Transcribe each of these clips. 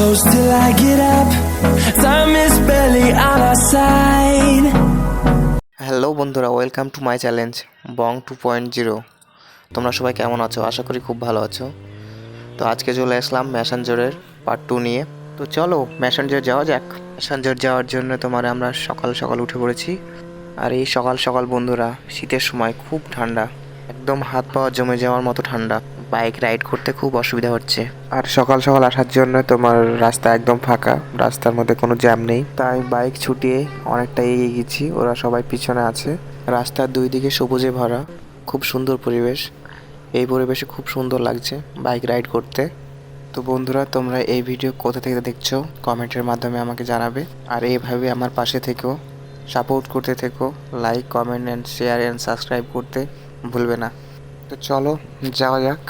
close till I get up. Time is barely on our side. Hello বন্ধুরা, welcome to my challenge বং 2.0। তোমরা সবাই কেমন আছো? আশা করি খুব ভালো আছো। তো আজকে চলে আসলাম মেসেঞ্জারের পার্ট 2 নিয়ে। তো চলো মেসেঞ্জার যাওয়া যাক। মেসেঞ্জার যাওয়ার জন্য আমরা সকাল সকাল উঠে পড়েছি। আর এই সকাল সকাল বন্ধুরা, শীতের সময় খুব ঠান্ডা, একদম হাত পা জমে যাওয়ার মতো ঠান্ডা। বাইক রাইড করতে খুব অসুবিধা হচ্ছে। আর সকাল সকাল আসার জন্য রাস্তা একদম ফাঁকা, রাস্তার মধ্যে কোনো জ্যাম নেই। তাই বাইক ছুটিয়ে অনেকটা এগিয়ে গেছি, ওরা সবাই পিছনে আছে। রাস্তার দুই দিকে সবুজে ভরা, খুব সুন্দর পরিবেশ। এই পরিবেশে খুব সুন্দর লাগছে বাইক রাইড করতে। তো বন্ধুরা, তোমরা এই ভিডিও কোথা থেকে দেখছো কমেন্টের মাধ্যমে আমাকে জানাবে। আর এইভাবে আমার পাশে থেকো, সাপোর্ট করতে থেকো। Like, comment and share and subscribe করতে ভুলবে না। তো চলো যাওয়া যাক।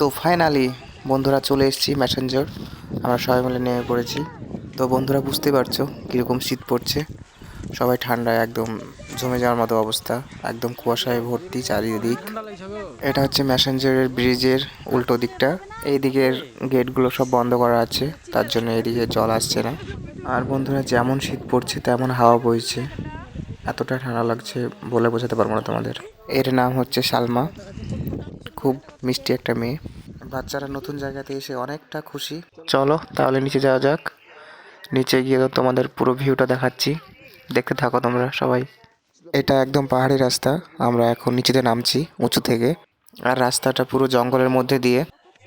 তো ফাইনালি বন্ধুরা চলে এসেছি মেসেঞ্জার। আমরা সবাই মিলে নেমে পড়েছি। তো বন্ধুরা, বুঝতেই পারছো কীরকম শীত পড়ছে। সবাই ঠান্ডায় একদম জমে যাওয়ার মতো অবস্থা, একদম কুয়াশায় ভর্তি চারিদিক। এটা হচ্ছে মেসেঞ্জারের ব্রিজের উল্টো দিকটা। এই দিকের গেটগুলো সব বন্ধ করা আছে, তার জন্য এদিকে জল আসছে না। আর বন্ধুরা, যেমন শীত পড়ছে তেমন হাওয়া বইছে, এতটা ঠান্ডা লাগছে বলে বোঝাতে পারবো না তোমাদের। এর নাম হচ্ছে সালমা, খুব মিষ্টি একটা মেয়ে। বাচ্চারা নতুন জায়গাতে এসে অনেকটা খুশি। চলো তাহলে নিচে যাওয়া যাক। নিচে গিয়ে তো তোমাদের পুরো ভিউটা দেখাচ্ছি, দেখতে থাকো তোমরা সবাই। এটা একদম পাহাড়ি রাস্তা, আমরা এখন নিচেতে নামছি উঁচু থেকে। আর রাস্তাটা পুরো জঙ্গলের মধ্যে দিয়ে।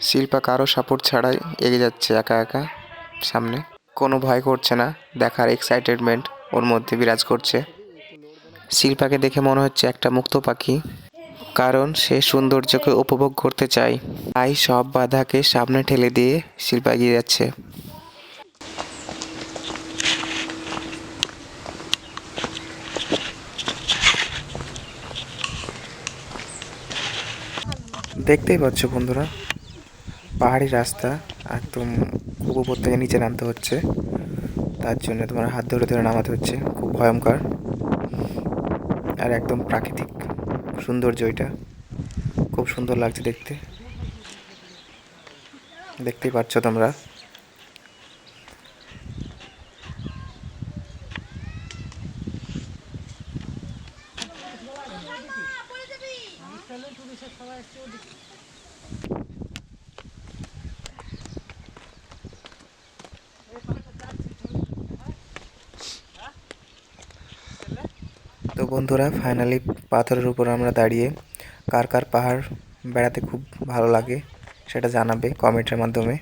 শিল্পা কারো সাপোর্ট ছাড়াই এগিয়ে যাচ্ছে একা একা সামনে, কোনো ভয় করছে না। দেখার এক্সাইটেডমেন্ট ওর মধ্যে বিরাজ করছে। শিল্পাকে দেখে মনে হচ্ছে একটা মুক্ত পাখি, কারণ সে সৌন্দর্যকে উপভোগ করতে চায়। তাই সব বাধাকে সামনে ঠেলে দিয়ে শিল্পা এগিয়ে যাচ্ছে। দেখতেই পাচ্ছ বন্ধুরা, পাহাড়ি রাস্তা, একদম খুব উপর থেকে নিচে নামতে হচ্ছে। তার জন্য তোমার হাত ধরে ধরে নামাতে হচ্ছে, খুব ভয়ঙ্কর। আর একদম প্রাকৃতিক সৌন্দর্য, এটা খুব সুন্দর লাগছে দেখতে। দেখতেই পাচ্ছ তোমরা। তো বন্ধুরা, ফাইনালি পাথরের উপর আমরা দাঁড়িয়ে। কার কার পাহাড় বেড়াতে খুব ভালো লাগে সেটা জানাবে কমেন্টের মাধ্যমে।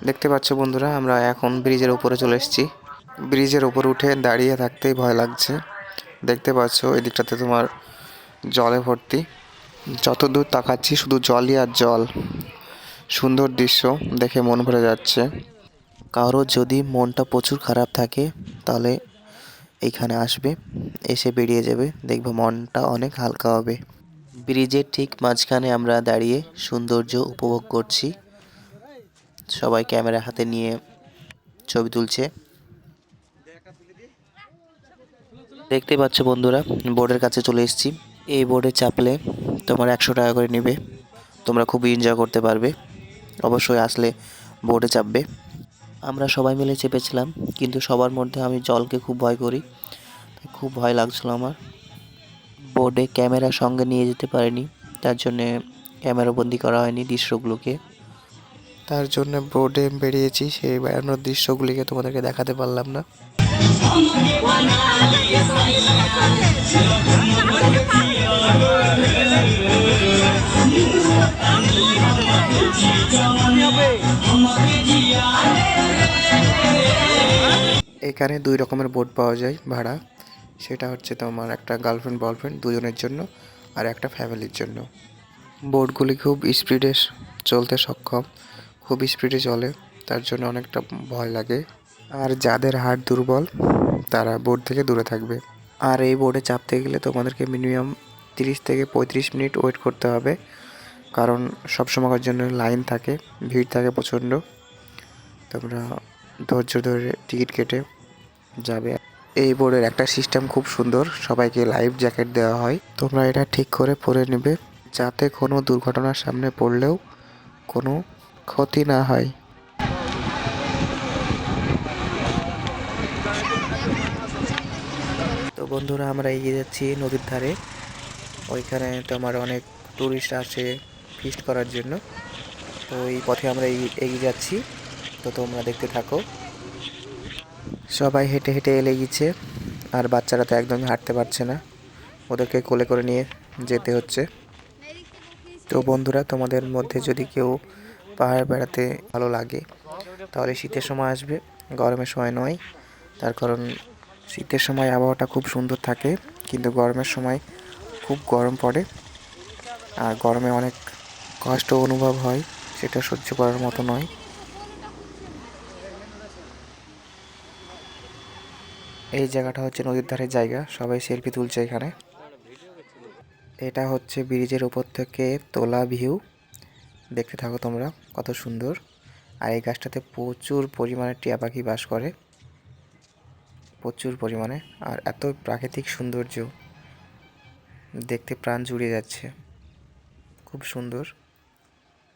দেখতে পাচ্ছ বন্ধুরা, আমরা এখন ব্রিজের উপরে চলে এসেছি। ব্রিজের উপর উঠে দাঁড়িয়ে থাকতেই ভয় লাগছে। দেখতে পাচ্ছ এই দিকটাতে তোমার জলে ভর্তি, যত দূর তাকাচ্ছি শুধু জলই আর জল। সুন্দর দৃশ্য দেখে মন ভরে যাচ্ছে। কারো যদি মনটা প্রচুর খারাপ থাকে তাহলে এইখানে আসবে, এসে বেরিয়ে যাবে, দেখবে মনটা অনেক হালকা হবে। ব্রিজের ঠিক মাঝখানে আমরা দাঁড়িয়ে সৌন্দর্য উপভোগ করছি। সবাই ক্যামেরা হাতে নিয়ে ছবি তুলছে। দেখতে পাচ্ছ বন্ধুরা, বোর্ডের কাছে চলে এসেছি। এই বোর্ডে চাপলে তোমার 100 টাকা করে নেবে। তোমরা খুব এনজয় করতে পারবে। অবশ্যই আসলে বোর্ডে চাপবে। আমরা সবাই মিলে চেপেছিলাম, কিন্তু সবার মধ্যে আমি জলকে খুব ভয় করি, খুব ভয় লাগছিল আমার। বোর্ডে ক্যামেরা সঙ্গে নিয়ে যেতে পারিনি, তার জন্যে ক্যামেরা বন্দি করা হয়নি দৃশ্যগুলোকে। তার জন্য বোর্ডে বেরিয়েছি, সেই বেড়ানোর দৃশ্যগুলিকে তোমাদেরকে দেখাতে পারলাম না। এখানে দুই রকমের বোট পাওয়া যায় ভাড়া। সেটা হচ্ছে তোমার একটা গার্লফ্রেন্ড বয়ফ্রেন্ড দুজনের জন্য, আর একটা ফ্যামিলির জন্য। বোটগুলি খুব স্পিডে চলতে সক্ষম, খুব স্পিডে চলে, তার জন্য অনেকটা ভয় লাগে। আর যাদের হার্ট দুর্বল তারা বোট থেকে দূরে থাকবে। আর এই বোটে চাপতে গেলে তোমাদেরকে মিনিমাম 30 থেকে 35 মিনিট ওয়েট করতে হবে, কারণ সব সময়ের জন্য লাইন থাকে, ভিড় থাকে প্রচণ্ড। তোমরা ধৈর্য ধরে টিকিট কেটে যাবে। এই বোর্ডের একটা সিস্টেম খুব সুন্দর, সবাইকে লাইফ জ্যাকেট দেওয়া হয়। তোমরা এটা ঠিক করে পরে নেবে, যাতে কোনো দুর্ঘটনার সামনে পড়লেও কোনো ক্ষতি না হয়। তো বন্ধুরা, আমরা এগিয়ে যাচ্ছি নদীর ধারে। ওইখানে তোমার অনেক টুরিস্ট আসে ফিস্ট করার জন্য। তো এই পথে আমরা এগিয়ে যাচ্ছি, তো তোমরা দেখতে থাকো। সবাই হেঁটে হেঁটে এলে গেছে, আর বাচ্চারা তো একদমই হাঁটতে পারছে না, ওদেরকে কোলে করে নিয়ে যেতে হচ্ছে। তো বন্ধুরা, তোমাদের মধ্যে যদি কেউ পাহাড় বেড়াতে ভালো লাগে তাহলে শীতের সময় আসবে, গরমের সময় নয়। তার কারণ শীতের সময় আবহাওয়াটা খুব সুন্দর থাকে, কিন্তু গরমের সময় খুব গরম পড়ে, আর গরমে অনেক কষ্ট অনুভব হয়, সেটা সহ্য করার মতো নয়। এই জায়গাটা হচ্ছে নদীর ধারের জায়গা, সবাই সেলফি তুলছে এখানে। এটা হচ্ছে ব্রিজের উপর থেকে তোলা ভিউ, দেখতে থাকো তোমরা কত সুন্দর। আর এই গাছটাতে প্রচুর পরিমাণে টিয়া পাখি বাস করে, প্রচুর পরিমাণে। আর এত প্রাকৃতিক সৌন্দর্য দেখতে প্রাণ জুড়িয়ে যাচ্ছে, খুব সুন্দর।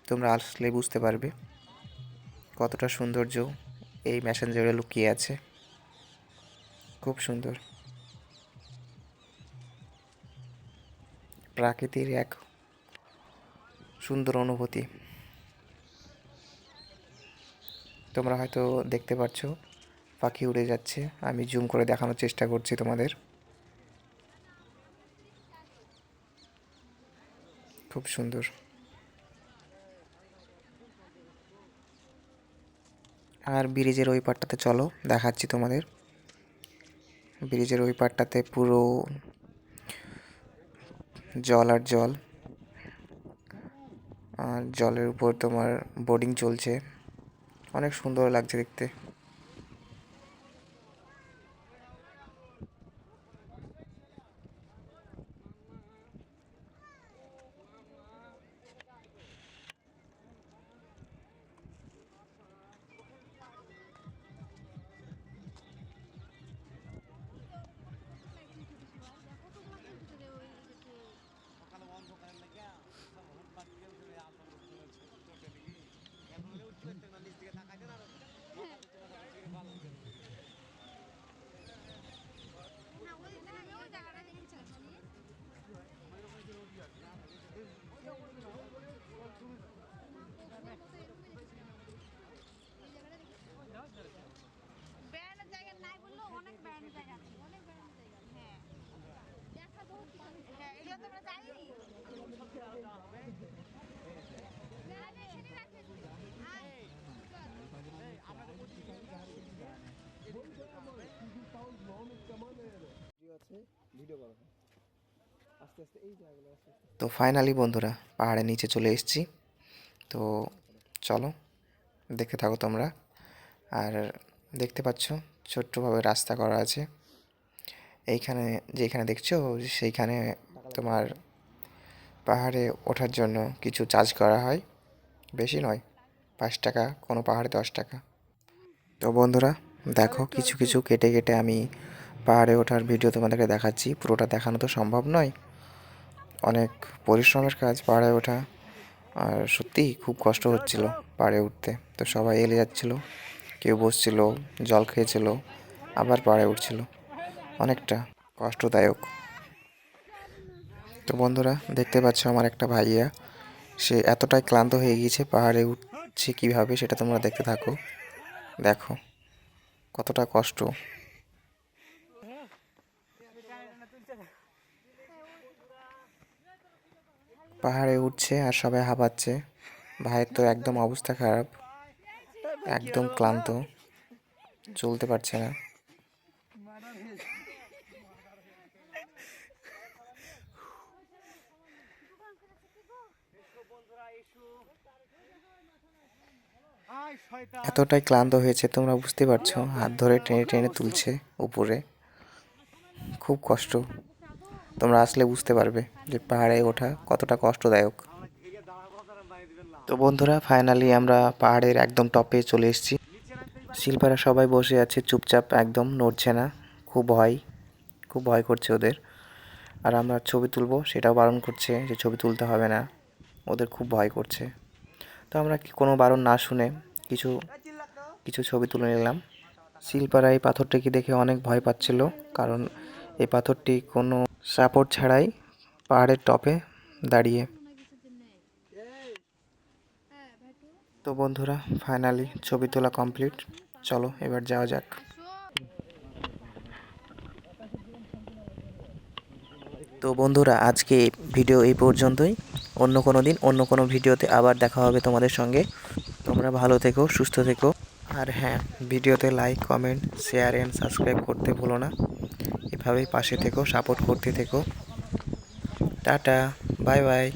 তোমরা আসলে বুঝতে পারবে কতটা সৌন্দর্য এই ম্যাসেঞ্জারে লুকিয়ে আছে, খুব সুন্দর। প্রাকৃতির এক সুন্দর অনুভূতি। তোমরা হয়তো দেখতে পাচ্ছ পাখি উড়ে যাচ্ছে, আমি জুম করে দেখানোর চেষ্টা করছি তোমাদের। খুব সুন্দর। আর ব্রিজের ওই পারটাতে চলো, দেখাচ্ছি তোমাদের। ব্রিজের ওই পারটাতে পুরো জল আর জল, আর জলের উপর তোমার বোটিং চলছে, অনেক সুন্দর লাগছে দেখতে। তো ফাইনালি বন্ধুরা, পাহাড়ের নিচে চলে এসেছি। তো চলো দেখতে থাকো তোমরা। আর দেখতে পাচ্ছ ছোট্টভাবে রাস্তা করা আছে। এইখানে যেখানে দেখছো সেইখানে তোমার পাহাড়ে ওঠার জন্য কিছু চার্জ করা হয়, বেশি নয়, 5 টাকা, কোনো পাহাড়ে 10 টাকা। তো বন্ধুরা দেখো, কিছু কিছু কেটে কেটে আমি পাহাড়ে ওঠার ভিডিও তোমাদেরকে দেখাচ্ছি, পুরোটা দেখানো তো সম্ভব নয়, অনেক পরিশ্রমের কাজ পাহাড়ে ওঠা। আর সত্যিই খুব কষ্ট হচ্ছিল পাহাড়ে উঠতে। তো সবাই এলে যাচ্ছিল, কেউ বসছিল, জল খেয়েছিল, আবার পাহাড়ে উঠছিল, অনেকটা কষ্টদায়ক। তো বন্ধুরা দেখতে পাচ্ছ আমার একটা ভাইয়া, সে এতটাই ক্লান্ত হয়ে গিয়েছে, পাহাড়ে উঠছে কীভাবে সেটা তোমরা দেখতে থাকো। দেখো কতটা কষ্ট। পাহাড়ে উঠছে আর সবাই হাঁপাচ্ছে। ভাইয়ের তো একদম অবস্থা খারাপ, একদম ক্লান্ত, চলতে পারছে না। এতটাই ক্লান্ত হয়েছে তোমরা বুঝতে পারছো, হাত ধরে টেনে টেনে তুলছে উপরে। খুব কষ্ট, তোমরা আসলে বুঝতে পারবে যে পাহাড়ে ওঠা কতটা কষ্টদায়ক। তো বন্ধুরা, ফাইনালি আমরা পাহাড়ের একদম টপে চলে এসেছি। শিল্পারা সবাই বসে আছে চুপচাপ, একদম নড়ছে না। খুব ভয় করছে ওদের। আর আমরা ছবি তুলবো সেটাও বারণ করছে যে ছবি তুলতে হবে না, ওদের খুব ভয় করছে। তো আমরা কোনো বারণ না শুনে কিছু কিছু ছবি তুলে নিলাম। শিল্পারা এই পাথরটিকে দেখে অনেক ভয় পাচ্ছিল, কারণ এই পাথরটি কোনো সাপোর্ট ছাড়াই পাহাড়ের টপে দাঁড়িয়ে। তো বন্ধুরা, ফাইনালি ছবি তোলা কমপ্লিট। চলো এবার যাওয়া যাক। তো বন্ধুরা, আজকে ভিডিও এই পর্যন্তই। অন্য কোনো দিন অন্য কোনো ভিডিওতে আবার দেখা হবে তোমাদের সঙ্গে। তোমরা ভালো থেকো, সুস্থ থেকো। আর হ্যাঁ, ভিডিওতে like, comment, share and subscribe করতে ভুলো না। এভাবেই পাশে থেকো, সাপোর্ট করতে থেকো। Tata, bye bye.